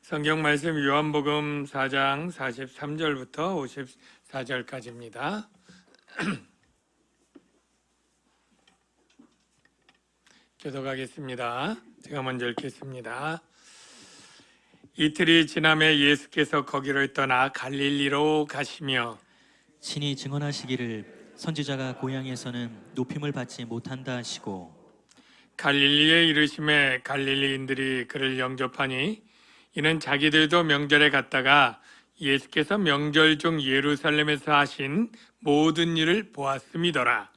성경 말씀 요한복음 4장 43절부터 54절까지입니다. 교독하겠습니다. 제가 먼저 읽겠습니다. 이틀이 지남에 예수께서 거기를 떠나 갈릴리로 가시며 친히 증언하시기를 선지자가 고향에서는 높임을 받지 못한다 하시고 갈릴리에 이르심에 갈릴리인들이 그를 영접하니 이는 자기들도 명절에 갔다가 예수께서 명절 중 예루살렘에서 하신 모든 일을 보았음이더라.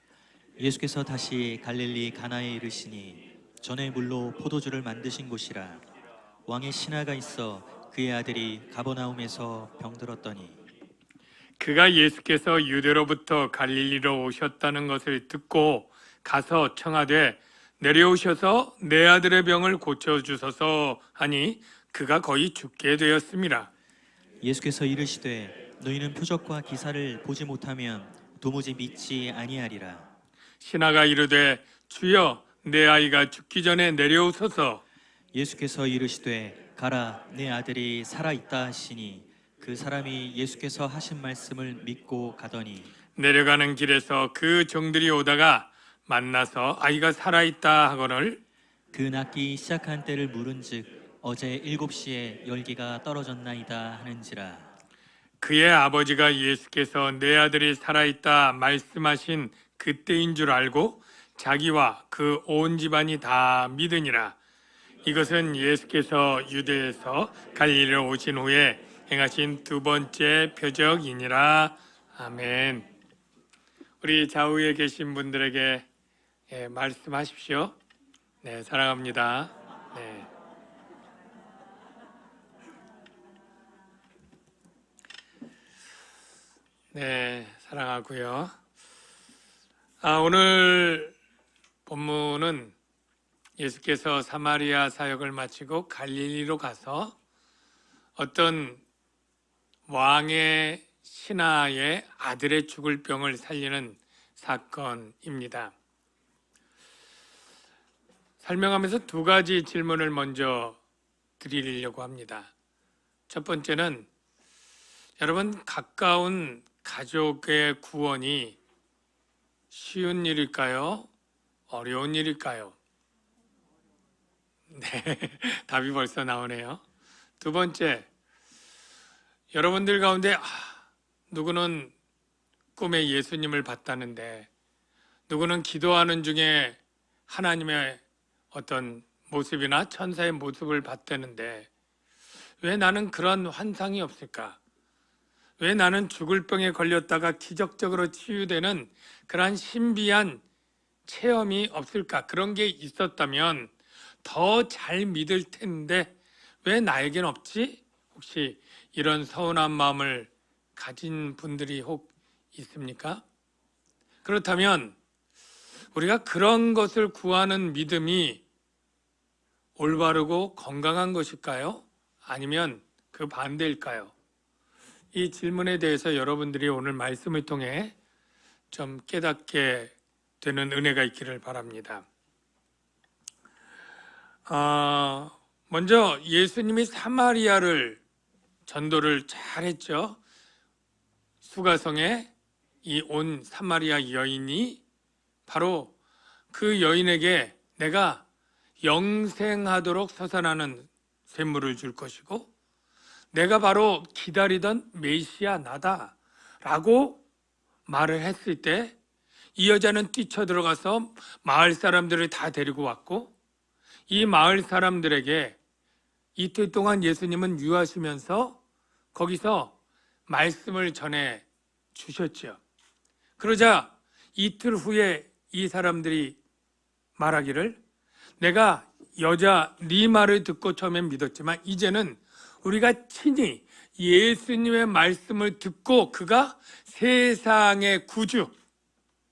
예수께서 다시 갈릴리 가나에 이르시니 전에 물로 포도주를 만드신 곳이라. 왕의 신하가 있어 그의 아들이 가버나움에서 병들었더니 그가 예수께서 유대로부터 갈릴리로 오셨다는 것을 듣고 가서 청하되 내려오셔서 내 아들의 병을 고쳐주소서 하니 그가 거의 죽게 되었음이라. 예수께서 이르시되 너희는 표적과 기사를 보지 못하면 도무지 믿지 아니하리라. 신하가 이르되 주여 내 아이가 죽기 전에 내려오소서. 예수께서 이르시되 가라 내 아들이 살아있다 하시니 그 사람이 예수께서 하신 말씀을 믿고 가더니 내려가는 길에서 그 종들이 오다가 만나서 아이가 살아있다 하거늘 그 낫기 시작한 때를 물은즉 어제 7시에 열기가 떨어졌나이다 하는지라. 그의 아버지가 예수께서 내 아들이 살아있다 말씀하신 그때인 줄 알고 자기와 그 온 집안이 다 믿으니라. 이것은 예수께서 유대에서 갈릴리로 오신 후에 행하신 두 번째 표적이니라. 아멘. 우리 좌우에 계신 분들에게 말씀하십시오. 네, 사랑합니다. 네. 네, 사랑하고요. 오늘 본문은 예수께서 사마리아 사역을 마치고 갈릴리로 가서 어떤 왕의 신하의 아들의 죽을 병을 살리는 사건입니다. 설명하면서 두 가지 질문을 먼저 드리려고 합니다. 첫 번째는 여러분, 가까운 가족의 구원이 쉬운 일일까요? 어려운 일일까요? 네, 답이 벌써 나오네요. 두 번째, 여러분들 가운데 누구는 꿈에 예수님을 봤다는데 누구는 기도하는 중에 하나님의 어떤 모습이나 천사의 모습을 봤다는데 왜 나는 그런 환상이 없을까? 왜 나는 죽을 병에 걸렸다가 기적적으로 치유되는 그러한 신비한 체험이 없을까? 그런 게 있었다면 더 잘 믿을 텐데 왜 나에겐 없지? 혹시 이런 서운한 마음을 가진 분들이 혹 있습니까? 그렇다면 우리가 그런 것을 구하는 믿음이 올바르고 건강한 것일까요? 아니면 그 반대일까요? 이 질문에 대해서 여러분들이 오늘 말씀을 통해 좀 깨닫게 되는 은혜가 있기를 바랍니다. 먼저 예수님이 사마리아를 전도를 잘했죠. 수가성에 이 온 사마리아 여인이 바로 그 여인에게 내가 영생하도록 서산하는 샘물을 줄 것이고 내가 바로 기다리던 메시아 나다 라고 말을 했을 때 이 여자는 뛰쳐들어가서 마을 사람들을 다 데리고 왔고 이 마을 사람들에게 이틀 동안 예수님은 유하시면서 거기서 말씀을 전해 주셨죠. 그러자 이틀 후에 이 사람들이 말하기를 내가 여자 네 말을 듣고 처음엔 믿었지만 이제는 우리가 친히 예수님의 말씀을 듣고 그가 세상의 구주,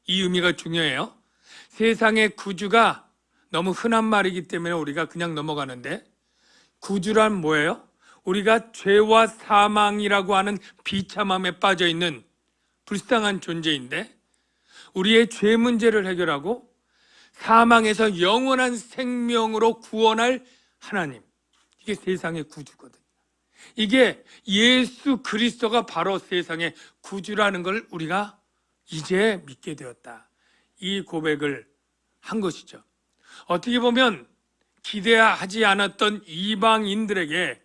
이 의미가 중요해요. 세상의 구주가 너무 흔한 말이기 때문에 우리가 그냥 넘어가는데 구주란 뭐예요? 우리가 죄와 사망이라고 하는 비참함에 빠져 있는 불쌍한 존재인데 우리의 죄 문제를 해결하고 사망에서 영원한 생명으로 구원할 하나님, 이게 세상의 구주거든요. 이게 예수 그리스도가 바로 세상의 구주라는 걸 우리가 이제 믿게 되었다. 이 고백을 한 것이죠. 어떻게 보면 기대하지 않았던 이방인들에게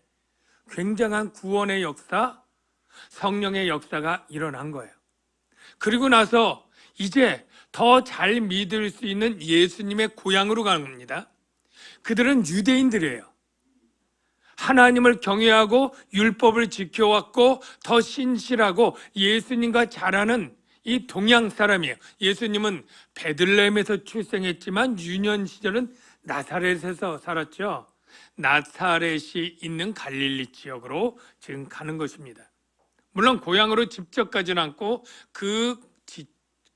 굉장한 구원의 역사, 성령의 역사가 일어난 거예요. 그리고 나서 이제 더 잘 믿을 수 있는 예수님의 고향으로 가는 겁니다. 그들은 유대인들이에요. 하나님을 경외하고 율법을 지켜왔고 더 신실하고 예수님과 잘 아는 이 동양 사람이에요. 예수님은 베들레헴에서 출생했지만 유년 시절은 나사렛에서 살았죠. 나사렛이 있는 갈릴리 지역으로 지금 가는 것입니다. 물론 고향으로 직접 가지는 않고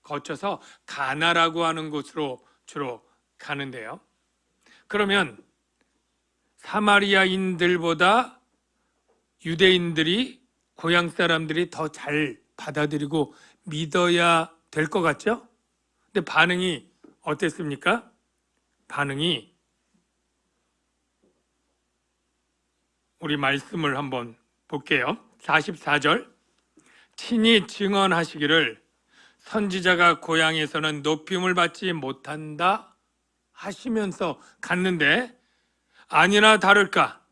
거쳐서 가나라고 하는 곳으로 주로 가는데요. 그러면 사마리아인들보다 유대인들이, 고향 사람들이 더 잘 받아들이고 믿어야 될 것 같죠? 근데 반응이 어땠습니까? 반응이, 우리 말씀을 한번 볼게요. 44절, 친히 증언하시기를 선지자가 고향에서는 높임을 받지 못한다 하시면서 갔는데, 아니나 다를까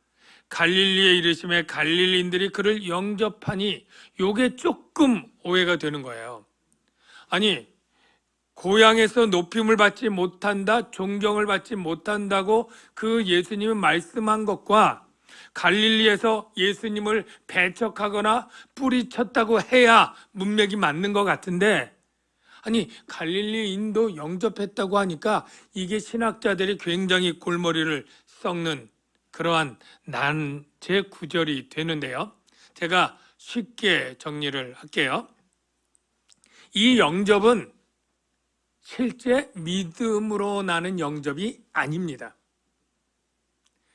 갈릴리에 이르심에 갈릴리인들이 그를 영접하니, 요게 조금 오해가 되는 거예요. 아니, 고향에서 높임을 받지 못한다, 존경을 받지 못한다고 그 예수님은 말씀한 것과 갈릴리에서 예수님을 배척하거나 뿌리쳤다고 해야 문맥이 맞는 것 같은데, 아니 갈릴리인도 영접했다고 하니까 이게 신학자들이 굉장히 골머리를 썩는 그러한 난제 구절이 되는데요. 제가 쉽게 정리를 할게요. 이 영접은 실제 믿음으로 나는 영접이 아닙니다.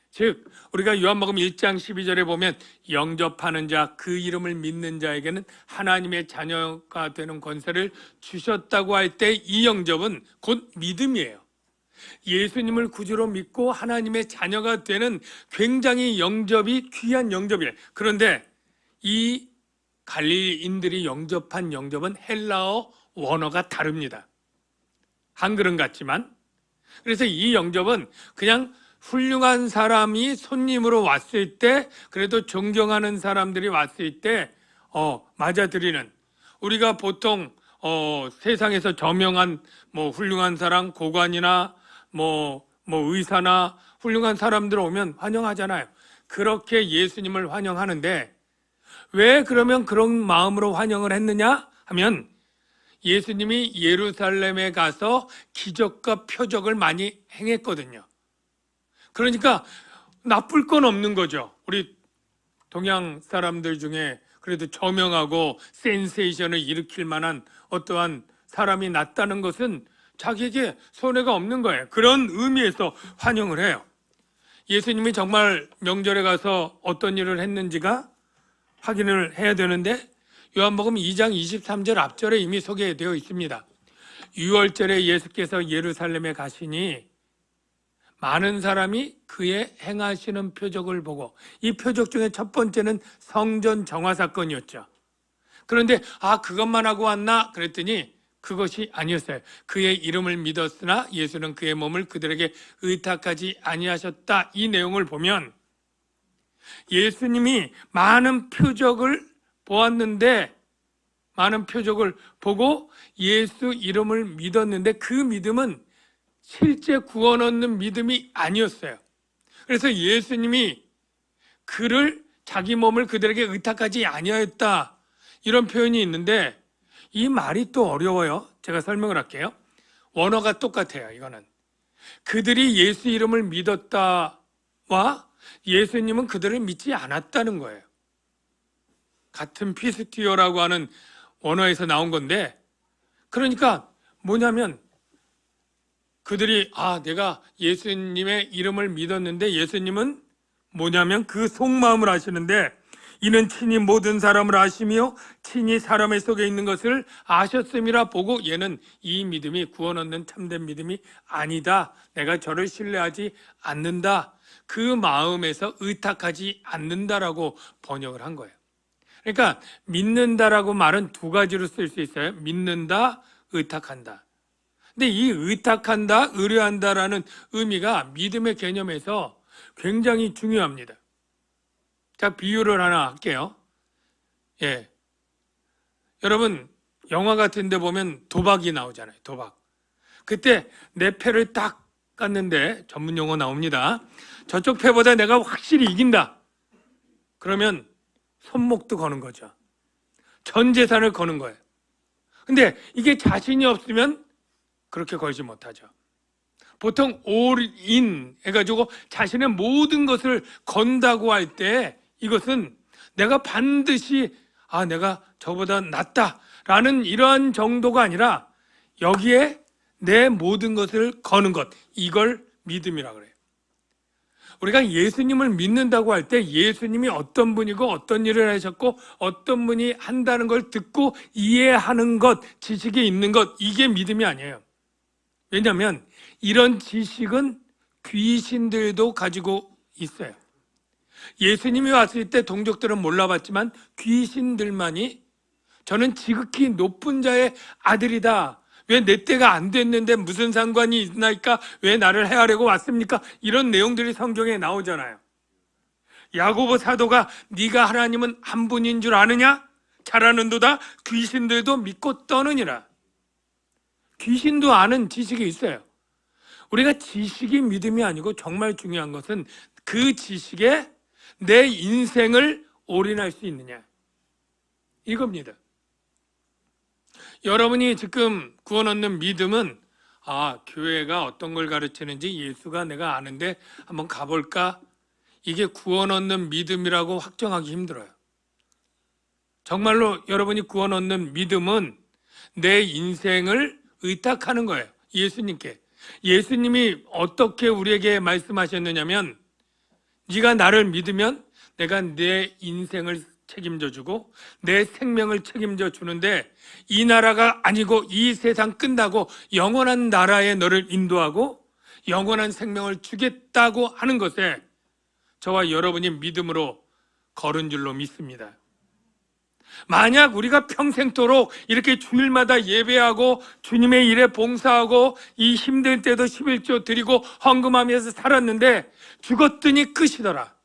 즉 우리가 요한복음 1장 12절에 보면 영접하는 자, 그 이름을 믿는 자에게는 하나님의 자녀가 되는 권세를 주셨다고 할 때 이 영접은 곧 믿음이에요. 예수님을 구주로 믿고 하나님의 자녀가 되는 굉장히 영접이 귀한 영접이에요. 그런데 이 갈릴리인들이 영접한 영접은 헬라어 원어가 다릅니다. 한글은 같지만. 그래서 이 영접은 그냥 훌륭한 사람이 손님으로 왔을 때, 그래도 존경하는 사람들이 왔을 때 맞아들이는, 우리가 보통 세상에서 저명한 훌륭한 사람, 고관이나 의사나 훌륭한 사람들 오면 환영하잖아요. 그렇게 예수님을 환영하는데, 왜 그러면 그런 마음으로 환영을 했느냐 하면, 예수님이 예루살렘에 가서 기적과 표적을 많이 행했거든요. 그러니까 나쁠 건 없는 거죠. 우리 동양 사람들 중에 그래도 저명하고 센세이션을 일으킬 만한 어떠한 사람이 났다는 것은 자기에게 손해가 없는 거예요. 그런 의미에서 환영을 해요. 예수님이 정말 명절에 가서 어떤 일을 했는지가 확인을 해야 되는데, 요한복음 2장 23절 앞절에 이미 소개되어 있습니다. 6월절에 예수께서 예루살렘에 가시니 많은 사람이 그의 행하시는 표적을 보고, 이 표적 중에 첫 번째는 성전 정화 사건이었죠. 그런데 그것만 하고 왔나 그랬더니 그것이 아니었어요. 그의 이름을 믿었으나 예수는 그의 몸을 그들에게 의탁하지 아니하셨다. 이 내용을 보면 예수님이 많은 표적을 보았는데, 많은 표적을 보고 예수 이름을 믿었는데 그 믿음은 실제 구원 얻는 믿음이 아니었어요. 그래서 예수님이 그를, 자기 몸을 그들에게 의탁하지 아니하였다, 이런 표현이 있는데 이 말이 또 어려워요. 제가 설명을 할게요. 원어가 똑같아요. 이거는 그들이 예수 이름을 믿었다와 예수님은 그들을 믿지 않았다는 거예요. 같은 피스티어라고 하는 원어에서 나온 건데, 그러니까 뭐냐면 그들이 내가 예수님의 이름을 믿었는데, 예수님은 뭐냐면 그 속마음을 아시는데, 이는 친히 모든 사람을 아시며 친히 사람의 속에 있는 것을 아셨음이라 보고 얘는 이 믿음이 구원 얻는 참된 믿음이 아니다, 내가 저를 신뢰하지 않는다, 그 마음에서 의탁하지 않는다라고 번역을 한 거예요. 그러니까 믿는다라고 말은 두 가지로 쓸 수 있어요. 믿는다, 의탁한다. 근데 이 의탁한다, 의뢰한다라는 의미가 믿음의 개념에서 굉장히 중요합니다. 자, 비유를 하나 할게요. 예. 여러분, 영화 같은 데 보면 도박이 나오잖아요. 도박. 그때 내 패를 딱 깠는데, 전문 용어 나옵니다. 저쪽 패보다 내가 확실히 이긴다. 그러면 손목도 거는 거죠. 전 재산을 거는 거예요. 근데 이게 자신이 없으면 그렇게 걸지 못하죠. 보통 올인 해가지고 자신의 모든 것을 건다고 할 때 이것은 내가 반드시 내가 저보다 낫다라는 이러한 정도가 아니라 여기에 내 모든 것을 거는 것, 이걸 믿음이라 그래요. 우리가 예수님을 믿는다고 할 때 예수님이 어떤 분이고 어떤 일을 하셨고 어떤 분이 한다는 걸 듣고 이해하는 것, 지식이 있는 것, 이게 믿음이 아니에요. 왜냐하면 이런 지식은 귀신들도 가지고 있어요. 예수님이 왔을 때 동족들은 몰라봤지만 귀신들만이 저는 지극히 높은 자의 아들이다. 왜 내 때가 안 됐는데 무슨 상관이 있나이까? 왜 나를 해하려고 왔습니까? 이런 내용들이 성경에 나오잖아요. 야고보 사도가 네가 하나님은 한 분인 줄 아느냐? 잘하는도다. 귀신들도 믿고 떠느니라. 귀신도 아는 지식이 있어요. 우리가 지식이 믿음이 아니고 정말 중요한 것은 그 지식에 내 인생을 올인할 수 있느냐, 이겁니다. 여러분이 지금 구원 얻는 믿음은 교회가 어떤 걸 가르치는지 예수가 내가 아는데 한번 가볼까? 이게 구원 얻는 믿음이라고 확정하기 힘들어요. 정말로 여러분이 구원 얻는 믿음은 내 인생을 의탁하는 거예요. 예수님께. 예수님이 어떻게 우리에게 말씀하셨느냐면 네가 나를 믿으면 내가 내 인생을 책임져 주고 내 생명을 책임져 주는데 이 나라가 아니고 이 세상 끝나고 영원한 나라에 너를 인도하고 영원한 생명을 주겠다고 하는 것에 저와 여러분이 믿음으로 걸은 줄로 믿습니다. 만약 우리가 평생토록 이렇게 주일마다 예배하고 주님의 일에 봉사하고 이 힘들 때도 11조 드리고 헌금하면서 살았는데 죽었더니 끝이더라.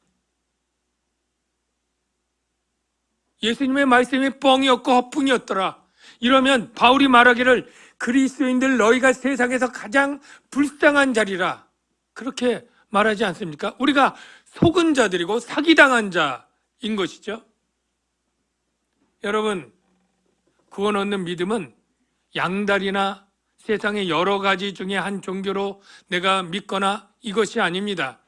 예수님의 말씀이 뻥이었고 허풍이었더라. 이러면 바울이 말하기를 그리스도인들 너희가 세상에서 가장 불쌍한 자리라. 그렇게 말하지 않습니까? 우리가 속은 자들이고 사기당한 자인 것이죠. 여러분, 구원 얻는 믿음은 양다리나 세상의 여러 가지 중에 한 종교로 내가 믿거나 이것이 아닙니다.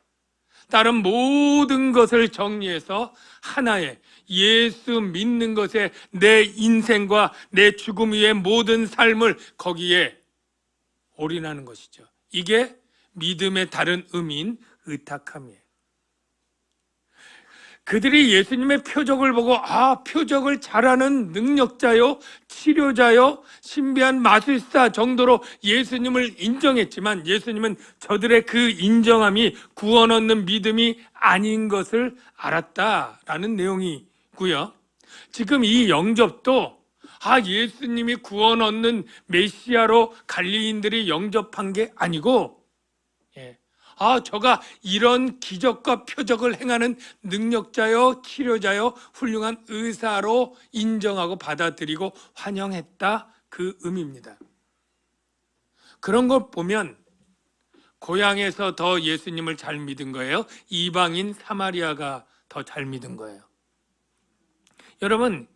다른 모든 것을 정리해서 하나의 예수 믿는 것에 내 인생과 내 죽음 위의 모든 삶을 거기에 올인하는 것이죠. 이게 믿음의 다른 의미인 의탁함이에요. 그들이 예수님의 표적을 보고 표적을 잘하는 능력자요, 치료자요, 신비한 마술사 정도로 예수님을 인정했지만 예수님은 저들의 그 인정함이 구원 얻는 믿음이 아닌 것을 알았다라는 내용이고요. 지금 이 영접도 예수님이 구원 얻는 메시아로 갈릴리인들이 영접한 게 아니고 저가 이런 기적과 표적을 행하는 능력자요, 치료자요, 훌륭한 의사로 인정하고 받아들이고 환영했다, 그 의미입니다. 그런 걸 보면 고향에서 더 예수님을 잘 믿은 거예요? 이방인 사마리아가 더 잘 믿은 거예요? 여러분,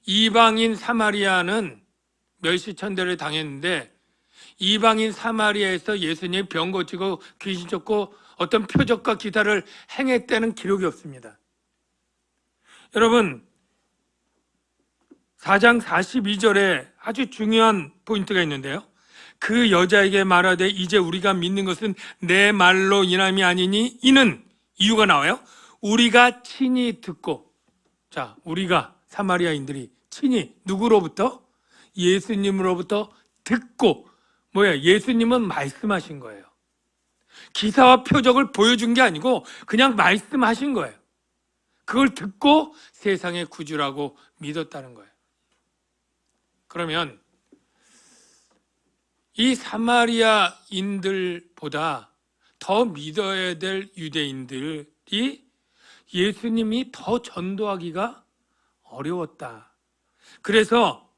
이방인 사마리아는 멸시천대를 당했는데 이방인 사마리아에서 예수님이 병 고치고 귀신 쫓고 어떤 표적과 기사를 행했다는 기록이 없습니다. 여러분, 4장 42절에 아주 중요한 포인트가 있는데요. 그 여자에게 말하되 이제 우리가 믿는 것은 내 말로 인함이 아니니 이는 이유가 나와요. 우리가 친히 듣고, 우리가 사마리아인들이 친히 누구로부터? 예수님으로부터 듣고, 예수님은 말씀하신 거예요. 기사와 표적을 보여준 게 아니고 그냥 말씀하신 거예요. 그걸 듣고 세상의 구주라고 믿었다는 거예요. 그러면 이 사마리아인들보다 더 믿어야 될 유대인들이 예수님이 더 전도하기가 어려웠다. 그래서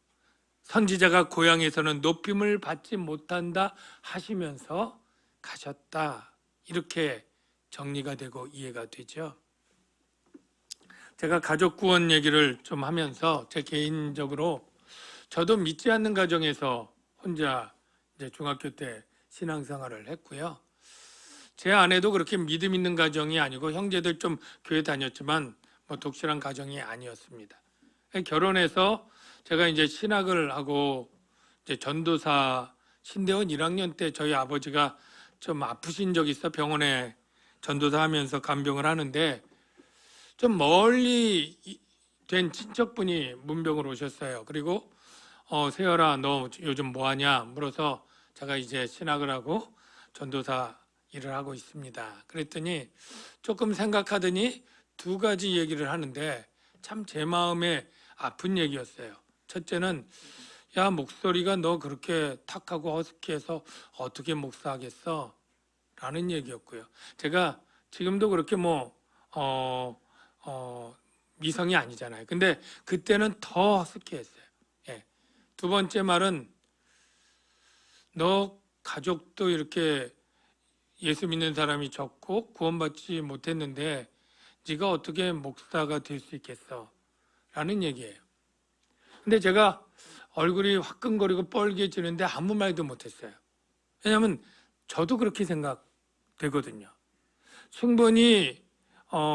선지자가 고향에서는 높임을 받지 못한다 하시면서 가셨다. 이렇게 정리가 되고 이해가 되죠. 제가 가족 구원 얘기를 좀 하면서 제 개인적으로 저도 믿지 않는 가정에서 혼자 이제 중학교 때 신앙생활을 했고요. 제 아내도 그렇게 믿음 있는 가정이 아니고 형제들 좀 교회 다녔지만 뭐 독실한 가정이 아니었습니다. 결혼해서 제가 이제 신학을 하고 이제 전도사 신대원 1학년 때 저희 아버지가 좀 아프신 적이 있어 병원에 전도사 하면서 간병을 하는데 좀 멀리 된 친척분이 문병으로 오셨어요. 그리고 세열아 너 요즘 뭐 하냐 물어서 제가 이제 신학을 하고 전도사 일을 하고 있습니다. 그랬더니 조금 생각하더니 두 가지 얘기를 하는데 참 제 마음에 아픈 얘기였어요. 첫째는 야 목소리가 너 그렇게 탁하고 허스키해서 어떻게 목사하겠어? 라는 얘기였고요. 제가 지금도 그렇게 미성이 아니잖아요. 근데 그때는 더 허스키했어요. 예. 두 번째 말은 너 가족도 이렇게 예수 믿는 사람이 적고 구원받지 못했는데 네가 어떻게 목사가 될 수 있겠어? 라는 얘기예요. 근데 제가 얼굴이 화끈거리고 뻘개지는데 아무 말도 못했어요. 왜냐하면 저도 그렇게 생각되거든요. 충분히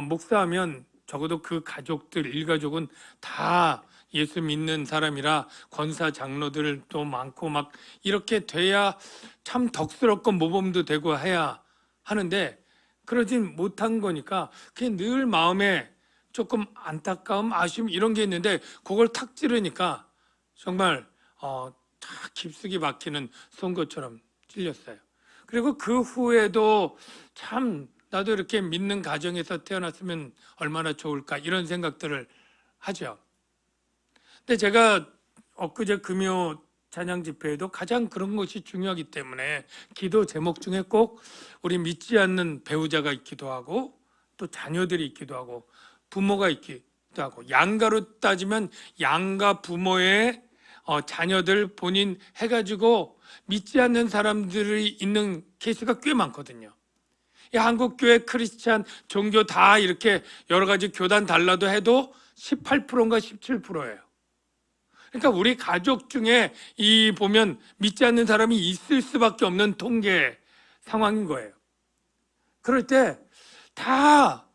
목사하면 적어도 그 가족들, 일가족은 다 예수 믿는 사람이라 권사 장로들도 많고 막 이렇게 돼야 참 덕스럽고 모범도 되고 해야 하는데 그러진 못한 거니까 그게 늘 마음에 조금 안타까움, 아쉬움 이런 게 있는데 그걸 탁 찌르니까 정말 다 깊숙이 박히는 송곳처럼 찔렸어요. 그리고 그 후에도 참 나도 이렇게 믿는 가정에서 태어났으면 얼마나 좋을까 이런 생각들을 하죠. 근데 제가 엊그제 금요 찬양 집회에도 가장 그런 것이 중요하기 때문에 기도 제목 중에 꼭 우리 믿지 않는 배우자가 있기도 하고 또 자녀들이 있기도 하고 부모가 있기도 하고 양가로 따지면 양가 부모의 자녀들 본인 해가지고 믿지 않는 사람들이 있는 케이스가 꽤 많거든요. 이 한국교회 크리스찬 종교 다 이렇게 여러 가지 교단 달라도 해도 18%인가 17%예요. 그러니까 우리 가족 중에 이 보면 믿지 않는 사람이 있을 수밖에 없는 통계 상황인 거예요. 그럴 때 다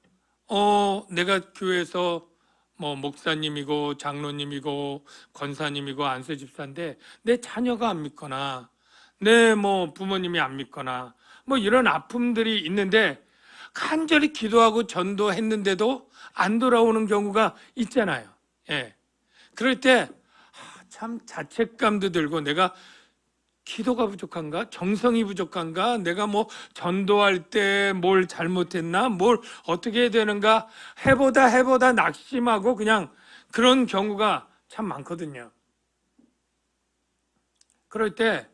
내가 교회에서 뭐 목사님이고 장로님이고 권사님이고 안수 집사인데 내 자녀가 안 믿거나 내 뭐 부모님이 안 믿거나 뭐 이런 아픔들이 있는데 간절히 기도하고 전도했는데도 안 돌아오는 경우가 있잖아요. 예. 그럴 때 참 자책감도 들고 내가 기도가 부족한가? 정성이 부족한가? 내가 뭐 전도할 때 뭘 잘못했나? 뭘 어떻게 해야 되는가? 해보다 낙심하고 그냥 그런 경우가 참 많거든요. 그럴 때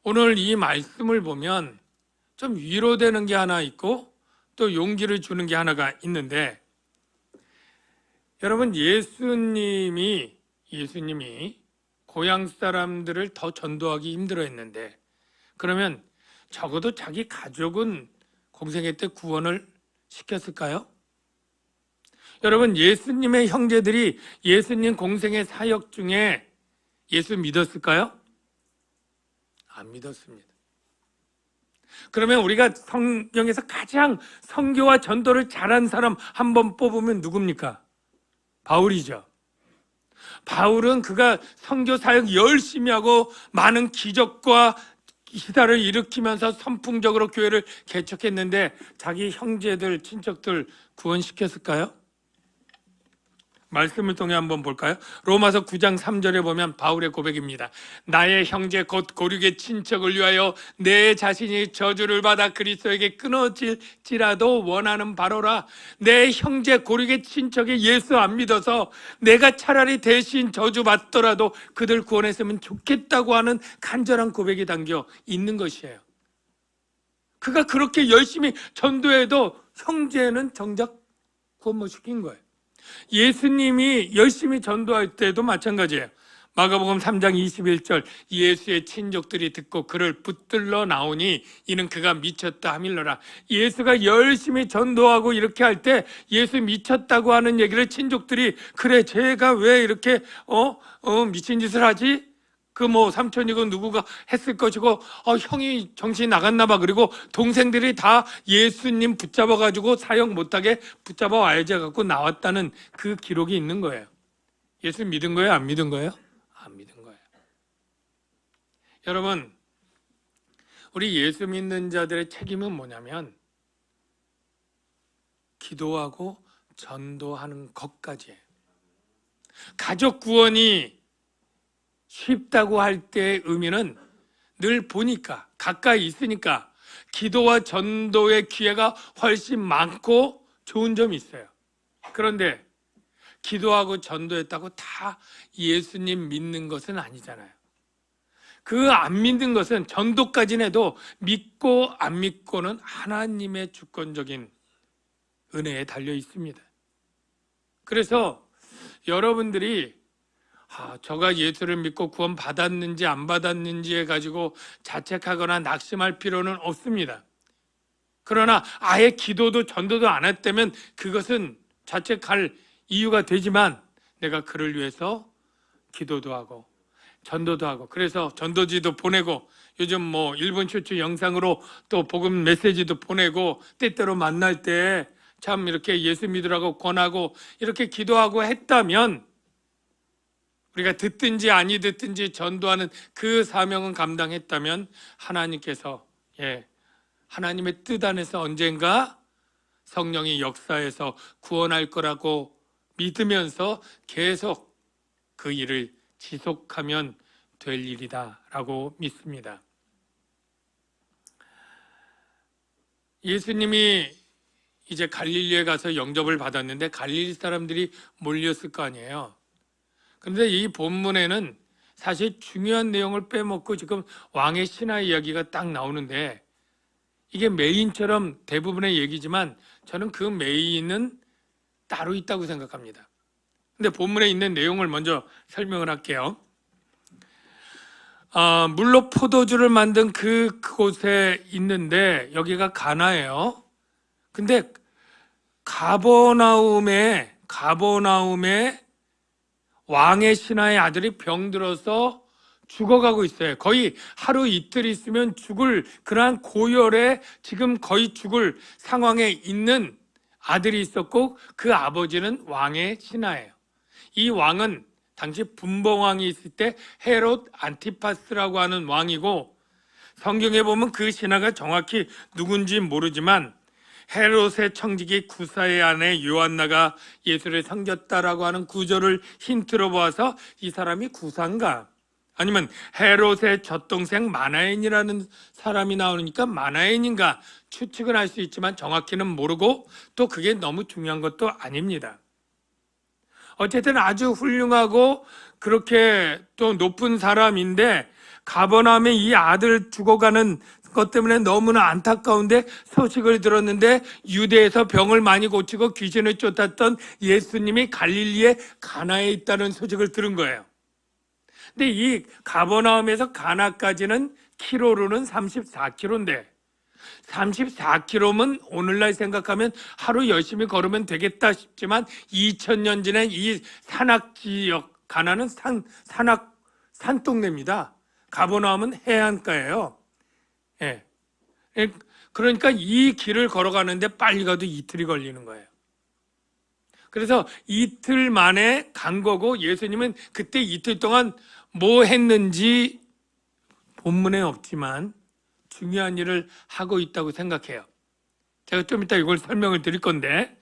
오늘 이 말씀을 보면 좀 위로되는 게 하나 있고 또 용기를 주는 게 하나가 있는데 여러분 예수님이 고향 사람들을 더 전도하기 힘들어했는데 그러면 적어도 자기 가족은 공생애 때 구원을 시켰을까요? 여러분 예수님의 형제들이 예수님 공생애 사역 중에 예수 믿었을까요? 안 믿었습니다. 그러면 우리가 성경에서 가장 선교와 전도를 잘한 사람 한 번 뽑으면 누굽니까? 바울이죠. 바울은 그가 선교 사역 열심히 하고 많은 기적과 기사를 일으키면서 선풍적으로 교회를 개척했는데 자기 형제들, 친척들 구원시켰을까요? 말씀을 통해 한번 볼까요? 로마서 9장 3절에 보면 바울의 고백입니다. 나의 형제 곧 고륙의 친척을 위하여 내 자신이 저주를 받아 그리스도에게 끊어질지라도 원하는 바로라. 내 형제 고륙의 친척이 예수 안 믿어서 내가 차라리 대신 저주받더라도 그들 구원했으면 좋겠다고 하는 간절한 고백이 담겨 있는 것이에요. 그가 그렇게 열심히 전도해도 형제는 정작 구원 못 시킨 거예요. 예수님이 열심히 전도할 때도 마찬가지예요. 마가복음 3장 21절 예수의 친족들이 듣고 그를 붙들러 나오니 이는 그가 미쳤다 하밀러라. 예수가 열심히 전도하고 이렇게 할 때 예수 미쳤다고 하는 얘기를 친족들이 그래 쟤가 왜 이렇게 미친 짓을 하지? 그 삼촌이고 누구가 했을 것이고 형이 정신이 나갔나 봐. 그리고 동생들이 다 예수님 붙잡아 가지고 사역 못하게 붙잡아 와야지 갖고 나왔다는 그 기록이 있는 거예요. 예수 믿은 거예요? 안 믿은 거예요? 안 믿은 거예요. 여러분, 우리 예수 믿는 자들의 책임은 뭐냐면 기도하고 전도하는 것까지예요. 가족 구원이 쉽다고 할 때의 의미는 늘 보니까 가까이 있으니까 기도와 전도의 기회가 훨씬 많고 좋은 점이 있어요. 그런데 기도하고 전도했다고 다 예수님 믿는 것은 아니잖아요. 그 안 믿는 것은 전도까지는 해도 믿고 안 믿고는 하나님의 주권적인 은혜에 달려 있습니다. 그래서 여러분들이 저가 예수를 믿고 구원 받았는지 안 받았는지에 가지고 자책하거나 낙심할 필요는 없습니다. 그러나 아예 기도도 전도도 안 했다면 그것은 자책할 이유가 되지만 내가 그를 위해서 기도도 하고 전도도 하고 그래서 전도지도 보내고 요즘 1분 슈츠 영상으로 또 복음 메시지도 보내고 때때로 만날 때 참 이렇게 예수 믿으라고 권하고 이렇게 기도하고 했다면 우리가 듣든지 아니 듣든지 전도하는 그 사명은 감당했다면 하나님께서 하나님의 뜻 안에서 언젠가 성령이 역사해서 구원할 거라고 믿으면서 계속 그 일을 지속하면 될 일이다라고 믿습니다. 예수님이 이제 갈릴리에 가서 영접을 받았는데 갈릴리 사람들이 몰렸을 거 아니에요. 그런데 이 본문에는 사실 중요한 내용을 빼먹고 지금 왕의 신화 이야기가 딱 나오는데 이게 메인처럼 대부분의 얘기지만 저는 그 메인은 따로 있다고 생각합니다. 근데 본문에 있는 내용을 먼저 설명을 할게요. 물로 포도주를 만든 그곳에 있는데 여기가 가나예요. 근데 가버나움에 왕의 신하의 아들이 병들어서 죽어가고 있어요. 거의 하루 이틀 있으면 죽을 그러한 고열에 지금 거의 죽을 상황에 있는 아들이 있었고 그 아버지는 왕의 신하예요. 이 왕은 당시 분봉왕이 있을 때 헤롯 안티파스라고 하는 왕이고 성경에 보면 그 신하가 정확히 누군지 모르지만 헤롯의 청지기 구사의 아내 요한나가 예수를 섬겼다라고 하는 구절을 힌트로 보아서 이 사람이 구사인가 아니면 헤롯의 젖동생 마나엔이라는 사람이 나오니까 마나엔인가 추측을 할 수 있지만 정확히는 모르고 또 그게 너무 중요한 것도 아닙니다. 어쨌든 아주 훌륭하고 그렇게 또 높은 사람인데 가버나움에 이 아들 죽어가는 것 때문에 너무나 안타까운데 소식을 들었는데 유대에서 병을 많이 고치고 귀신을 쫓았던 예수님이 갈릴리의 가나에 있다는 소식을 들은 거예요. 근데 이 가버나움에서 가나까지는 키로로는 34km인데 34km면 오늘날 생각하면 하루 열심히 걸으면 되겠다 싶지만 2000년 전에 이 산악지역 가나는 산동네입니다. 가버나움은 해안가예요. 그러니까 이 길을 걸어가는데 빨리 가도 이틀이 걸리는 거예요. 그래서 이틀 만에 간 거고 예수님은 그때 이틀 동안 뭐 했는지 본문에 없지만 중요한 일을 하고 있다고 생각해요. 제가 좀 이따 이걸 설명을 드릴 건데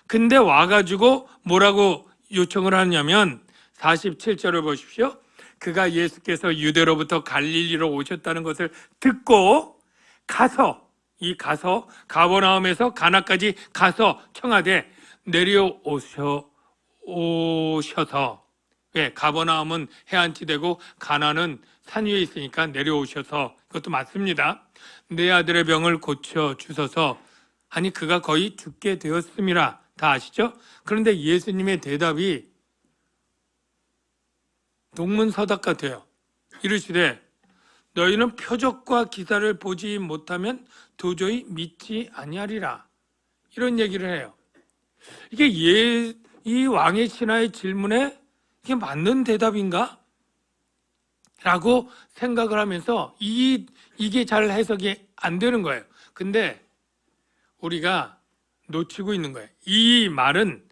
근데 와가지고 뭐라고 요청을 하냐면 47절을 보십시오. 그가 예수께서 유대로부터 갈릴리로 오셨다는 것을 듣고 가서 가버나움에서 가나까지 가서 청하되 내려오셔서 왜 가버나움은 해안지대고 가나는 산 위에 있으니까 내려오셔서 그것도 맞습니다. 내 아들의 병을 고쳐 주소서 하니 그가 거의 죽게 되었음이라. 다 아시죠? 그런데 예수님의 대답이 동문서답 같아요. 이르시되 너희는 표적과 기사를 보지 못하면 도저히 믿지 아니하리라. 이런 얘기를 해요. 이게 이 왕의 신하의 질문에 이게 맞는 대답인가? 라고 생각을 하면서 이게 잘 해석이 안 되는 거예요. 근데 우리가 놓치고 있는 거예요. 이 말은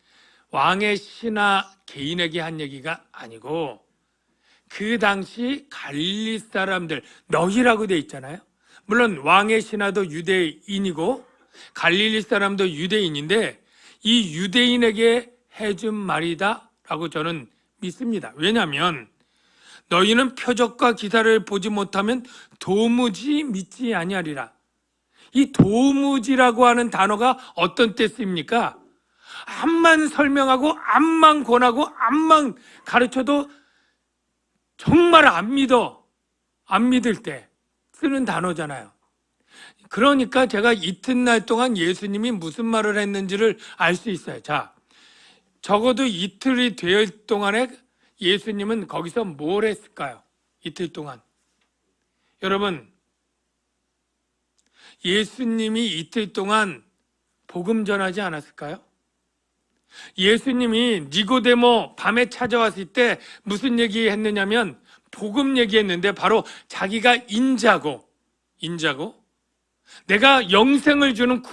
왕의 신하 개인에게 한 얘기가 아니고 그 당시 갈릴리 사람들, 너희라고 돼 있잖아요. 물론 왕의 신하도 유대인이고 갈릴리 사람도 유대인인데 이 유대인에게 해준 말이다 라고 저는 믿습니다. 왜냐하면 너희는 표적과 기사를 보지 못하면 도무지 믿지 아니하리라. 이 도무지라고 하는 단어가 어떤 때 쓰입니까? 암만 설명하고 암만 권하고 암만 가르쳐도 정말 안 믿을 때 쓰는 단어잖아요. 그러니까 제가 이튿날 동안 예수님이 무슨 말을 했는지를 알 수 있어요. 자, 적어도 이틀이 될 동안에 예수님은 거기서 뭘 했을까요? 이틀 동안. 여러분, 예수님이 이틀 동안 복음 전하지 않았을까요? 예수님이 니고데모 밤에 찾아왔을 때 무슨 얘기했느냐면 복음 얘기했는데 바로 자기가 인자고 내가 영생을 주는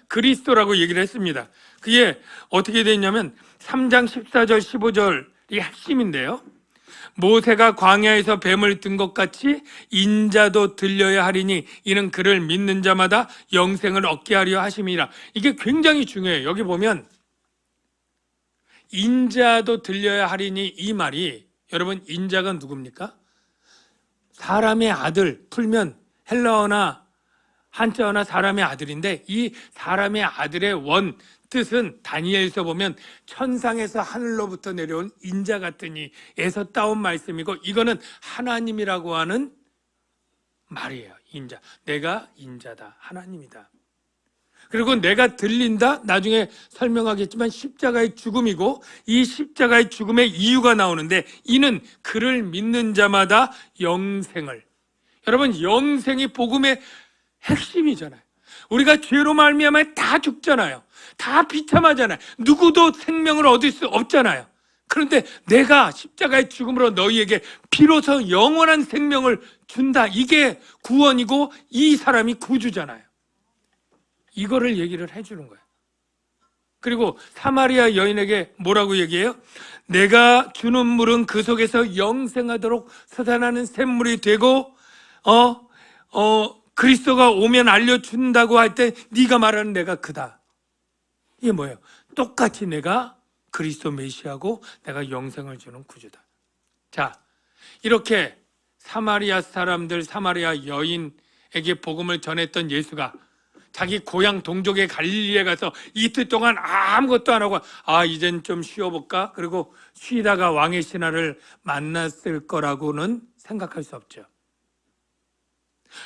그리스도라고 얘기를 했습니다. 그게 어떻게 되냐면 3장 14절 15절이 핵심인데요. 모세가 광야에서 뱀을 든 것 같이 인자도 들려야 하리니 이는 그를 믿는 자마다 영생을 얻게 하려 하심이라. 이게 굉장히 중요해요. 여기 보면 인자도 들려야 하리니 이 말이, 여러분 인자가 누굽니까? 사람의 아들, 풀면 헬라어나 한자어나 사람의 아들인데 이 사람의 아들의 원 뜻은 다니엘서 보면 천상에서 하늘로부터 내려온 인자 같으니 에서 따온 말씀이고 이거는 하나님이라고 하는 말이에요. 인자, 내가 인자다, 하나님이다. 그리고 내가 들린다, 나중에 설명하겠지만 십자가의 죽음이고 이 십자가의 죽음의 이유가 나오는데 이는 그를 믿는 자마다 영생을, 여러분 영생이 복음의 핵심이잖아요. 우리가 죄로 말미암아 다 죽잖아요. 다 비참하잖아요. 누구도 생명을 얻을 수 없잖아요. 그런데 내가 십자가의 죽음으로 너희에게 비로소 영원한 생명을 준다. 이게 구원이고 이 사람이 구주잖아요. 이거를 얘기를 해주는 거예요. 그리고 사마리아 여인에게 뭐라고 얘기해요? 내가 주는 물은 그 속에서 영생하도록 솟아나는 샘물이 되고 그리스도가 오면 알려준다고 할 때 네가 말하는 내가 그다. 이게 뭐예요? 똑같이 내가 그리스도 메시아고 내가 영생을 주는 구주다. 자, 이렇게 사마리아 사람들, 사마리아 여인에게 복음을 전했던 예수가 자기 고향 동족의 갈릴리에 가서 이틀 동안 아무것도 안 하고 이젠 좀 쉬어볼까? 그리고 쉬다가 왕의 신하를 만났을 거라고는 생각할 수 없죠.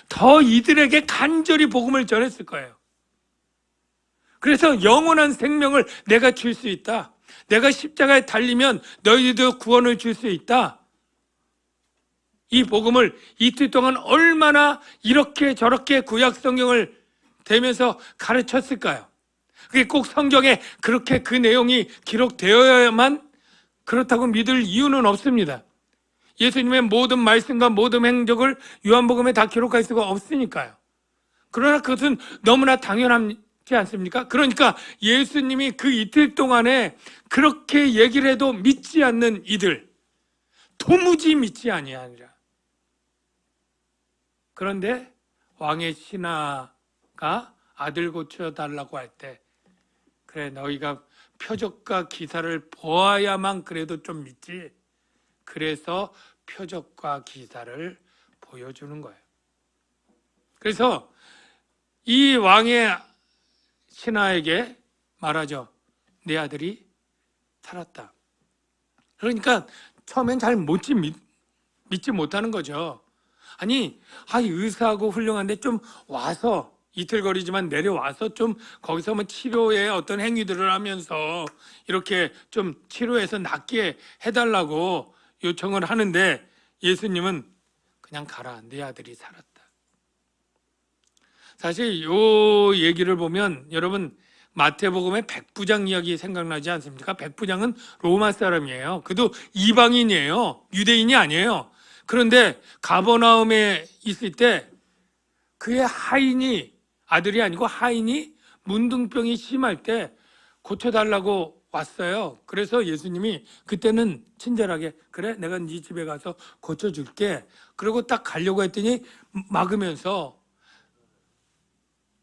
더 이들에게 간절히 복음을 전했을 거예요. 그래서 영원한 생명을 내가 줄 수 있다. 내가 십자가에 달리면 너희들도 구원을 줄 수 있다. 이 복음을 이틀 동안 얼마나 이렇게 저렇게 구약 성경을 대면서 가르쳤을까요? 그게 꼭 성경에 그렇게 그 내용이 기록되어야만 그렇다고 믿을 이유는 없습니다. 예수님의 모든 말씀과 모든 행적을 요한복음에 다 기록할 수가 없으니까요. 그러나 그것은 너무나 당연하지 않습니까? 그러니까 예수님이 그 이틀 동안에 그렇게 얘기를 해도 믿지 않는 이들, 도무지 믿지 아니하니라. 그런데 왕의 신하가 아들 고쳐달라고 할 때, 그래 너희가 표적과 기사를 보아야만 그래도 좀 믿지. 그래서 표적과 기사를 보여주는 거예요. 그래서 이 왕의 신하에게 말하죠. 내 아들이 살았다. 그러니까 처음엔 잘 믿지 못하는 거죠. 아니, 의사하고 훌륭한데 좀 와서 이틀거리지만 내려와서 좀 거기서 뭐 치료의 어떤 행위들을 하면서 이렇게 좀 치료해서 낫게 해달라고 요청을 하는데 예수님은 그냥 가라. 내 아들이 살았다. 사실 요 얘기를 보면 여러분 마태복음의 백부장 이야기 생각나지 않습니까? 백부장은 로마 사람이에요. 그도 이방인이에요. 유대인이 아니에요. 그런데 가버나움에 있을 때 그의 하인이, 아들이 아니고 하인이 문둥병이 심할 때 고쳐달라고 왔어요. 그래서 예수님이 그때는 친절하게 그래 내가 네 집에 가서 고쳐줄게. 그리고 딱 가려고 했더니 막으면서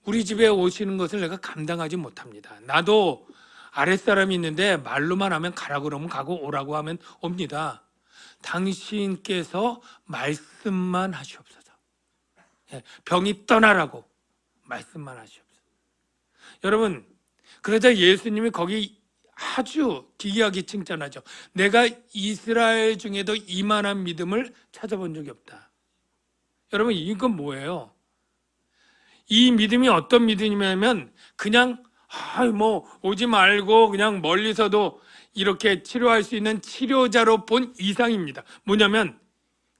우리 집에 오시는 것을 내가 감당하지 못합니다. 나도 아랫사람이 있는데 말로만 하면 가라고 그러면 가고 오라고 하면 옵니다. 당신께서 말씀만 하시옵소서. 병이 떠나라고 말씀만 하시옵소서. 여러분, 그러자 예수님이 거기 아주 기이하게 칭찬하죠. 내가 이스라엘 중에도 이만한 믿음을 찾아본 적이 없다. 여러분, 이건 뭐예요? 이 믿음이 어떤 믿음이냐면 그냥 오지 말고 그냥 멀리서도 이렇게 치료할 수 있는 치료자로 본 이상입니다. 뭐냐면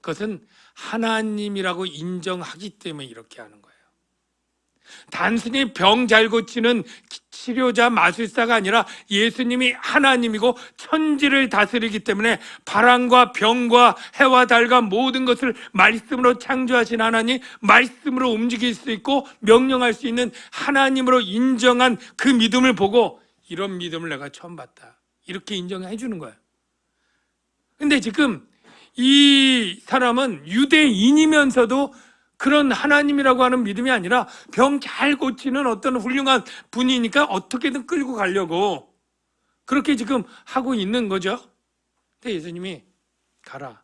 그것은 하나님이라고 인정하기 때문에 이렇게 하는 거예요. 단순히 병 잘 고치는 치료자 마술사가 아니라 예수님이 하나님이고 천지를 다스리기 때문에 바람과 병과 해와 달과 모든 것을 말씀으로 창조하신 하나님, 말씀으로 움직일 수 있고 명령할 수 있는 하나님으로 인정한 그 믿음을 보고 이런 믿음을 내가 처음 봤다. 이렇게 인정해 주는 거예요. 근데 지금 이 사람은 유대인이면서도 그런 하나님이라고 하는 믿음이 아니라 병 잘 고치는 어떤 훌륭한 분이니까 어떻게든 끌고 가려고 그렇게 지금 하고 있는 거죠. 근데 예수님이 가라.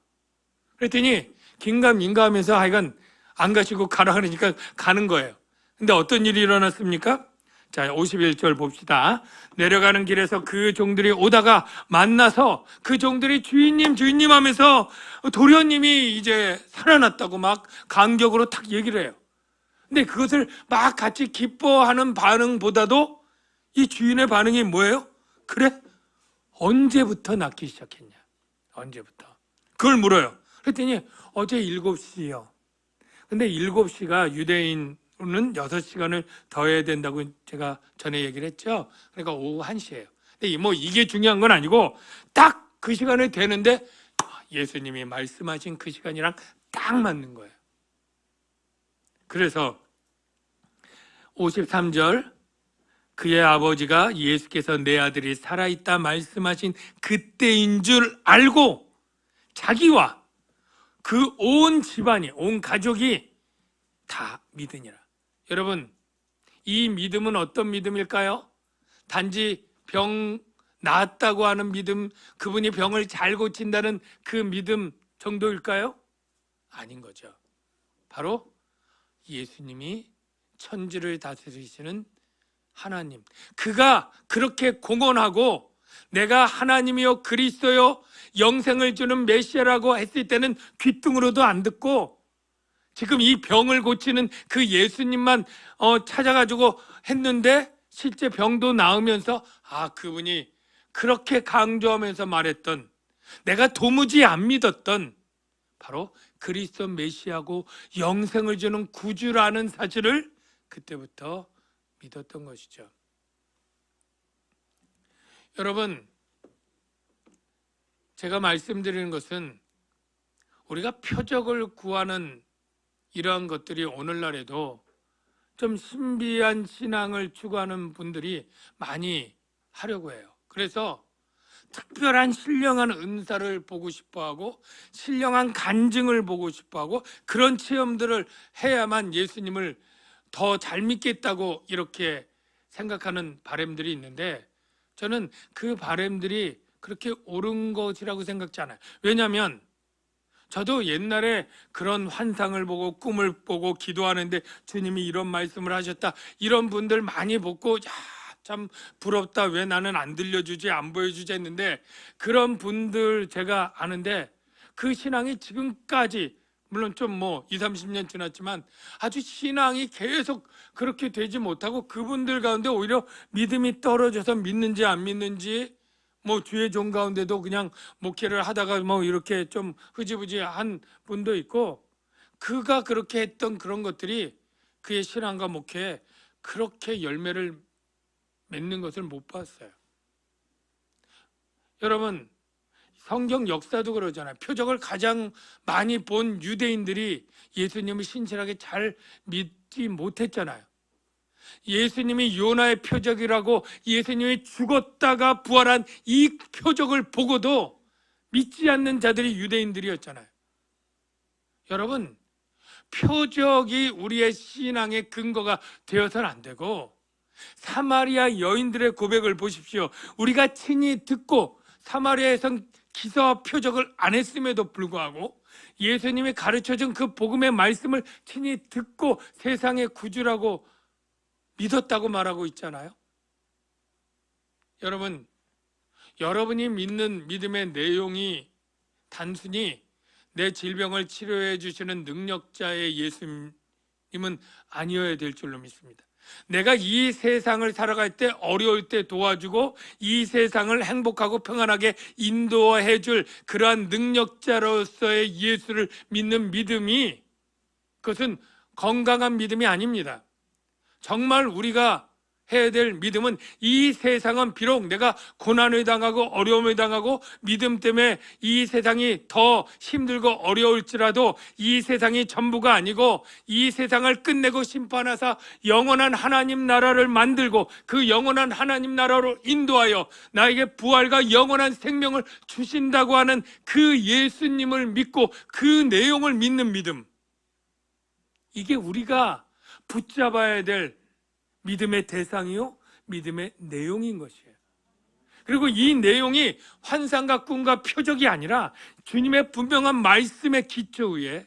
그랬더니 긴가민가 하면서 하여간 안 가시고 가라 그러니까 가는 거예요. 근데 어떤 일이 일어났습니까? 자, 51절 봅시다. 내려가는 길에서 그 종들이 오다가 만나서 그 종들이 주인님 주인님 하면서 도련님이 이제 살아났다고 막 감격으로 탁 얘기를 해요. 근데 그것을 막 같이 기뻐하는 반응보다도 이 주인의 반응이 뭐예요? 그래? 언제부터 낫기 시작했냐? 언제부터? 그걸 물어요. 그랬더니 어제 7시요. 근데 7시가 유대인은 6시간을 더 해야 된다고 제가 전에 얘기를 했죠. 그러니까 오후 1시예요. 근데 뭐 이게 중요한 건 아니고 딱 그 시간에 되는데 예수님이 말씀하신 그 시간이랑 딱 맞는 거예요. 그래서 53절 그의 아버지가 예수께서 내 아들이 살아있다 말씀하신 그때인 줄 알고 자기와 그 온 집안이, 온 가족이 다 믿으니라. 여러분, 이 믿음은 어떤 믿음일까요? 단지 병 나았다고 하는 믿음, 그분이 병을 잘 고친다는 그 믿음 정도일까요? 아닌 거죠. 바로 예수님이 천지를 다스리시는 하나님, 그가 그렇게 공언하고 내가 하나님이요 그리스도요 영생을 주는 메시아라고 했을 때는 귓등으로도 안 듣고 지금 이 병을 고치는 그 예수님만 찾아가지고 했는데 실제 병도 나으면서 그분이 그렇게 강조하면서 말했던, 내가 도무지 안 믿었던 바로 그리스도 메시아고 영생을 주는 구주라는 사실을 그때부터 믿었던 것이죠. 여러분, 제가 말씀드리는 것은 우리가 표적을 구하는 이러한 것들이 오늘날에도 좀 신비한 신앙을 추구하는 분들이 많이 하려고 해요. 그래서 특별한 신령한 은사를 보고 싶어하고 신령한 간증을 보고 싶어하고 그런 체험들을 해야만 예수님을 더 잘 믿겠다고 이렇게 생각하는 바람들이 있는데 저는 그 바람들이 그렇게 옳은 것이라고 생각지 않아요. 왜냐하면 저도 옛날에 그런 환상을 보고 꿈을 보고 기도하는데 주님이 이런 말씀을 하셨다, 이런 분들 많이 보고 참 부럽다, 왜 나는 안 들려주지, 안 보여주지 했는데, 그런 분들 제가 아는데 그 신앙이 지금까지, 물론 좀 20, 30년 지났지만 아주 신앙이 계속 그렇게 되지 못하고, 그분들 가운데 오히려 믿음이 떨어져서 믿는지 안 믿는지, 주의 종 가운데도 그냥 목회를 하다가 이렇게 좀 흐지부지 한 분도 있고, 그가 그렇게 했던 그런 것들이 그의 신앙과 목회에 그렇게 열매를 맺는 것을 못 봤어요. 여러분, 성경 역사도 그러잖아요. 표적을 가장 많이 본 유대인들이 예수님을 신실하게 잘 믿지 못했잖아요. 예수님이 요나의 표적이라고, 예수님이 죽었다가 부활한 이 표적을 보고도 믿지 않는 자들이 유대인들이었잖아요. 여러분, 표적이 우리의 신앙의 근거가 되어서는 안 되고, 사마리아 여인들의 고백을 보십시오. 우리가 친히 듣고 사마리아에선 기사와 표적을 안 했음에도 불구하고 예수님이 가르쳐준 그 복음의 말씀을 친히 듣고 세상의 구주라고 믿었다고 말하고 있잖아요. 여러분, 여러분이 믿는 믿음의 내용이 단순히 내 질병을 치료해 주시는 능력자의 예수님은 아니어야 될 줄로 믿습니다. 내가 이 세상을 살아갈 때, 어려울 때 도와주고 이 세상을 행복하고 평안하게 인도해 줄 그러한 능력자로서의 예수를 믿는 믿음이, 그것은 건강한 믿음이 아닙니다. 정말 우리가 해야 될 믿음은, 이 세상은 비록 내가 고난을 당하고 어려움을 당하고 믿음 때문에 이 세상이 더 힘들고 어려울지라도 이 세상이 전부가 아니고, 이 세상을 끝내고 심판하사 영원한 하나님 나라를 만들고 그 영원한 하나님 나라로 인도하여 나에게 부활과 영원한 생명을 주신다고 하는 그 예수님을 믿고 그 내용을 믿는 믿음, 이게 우리가 붙잡아야 될 믿음의 대상이요, 믿음의 내용인 것이에요. 그리고 이 내용이 환상과 꿈과 표적이 아니라 주님의 분명한 말씀의 기초 위에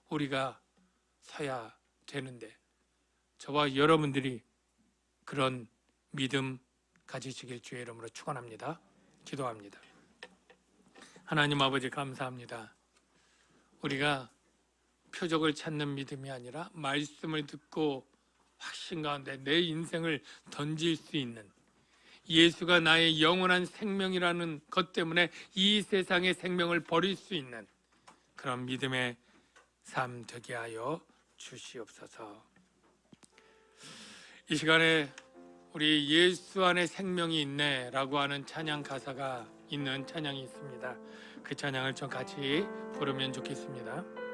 우리가 서야 되는데, 저와 여러분들이 그런 믿음 가지시길 주의 이름으로 축원합니다. 기도합니다. 하나님 아버지, 감사합니다. 우리가 표적을 찾는 믿음이 아니라 말씀을 듣고 확신 가운데 내 인생을 던질 수 있는, 예수가 나의 영원한 생명이라는 것 때문에 이 세상의 생명을 버릴 수 있는 그런 믿음의 삶 되게 하여 주시옵소서. 이 시간에 우리 예수 안에 생명이 있네 라고 하는 찬양 가사가 있는 찬양이 있습니다. 그 찬양을 좀 같이 부르면 좋겠습니다.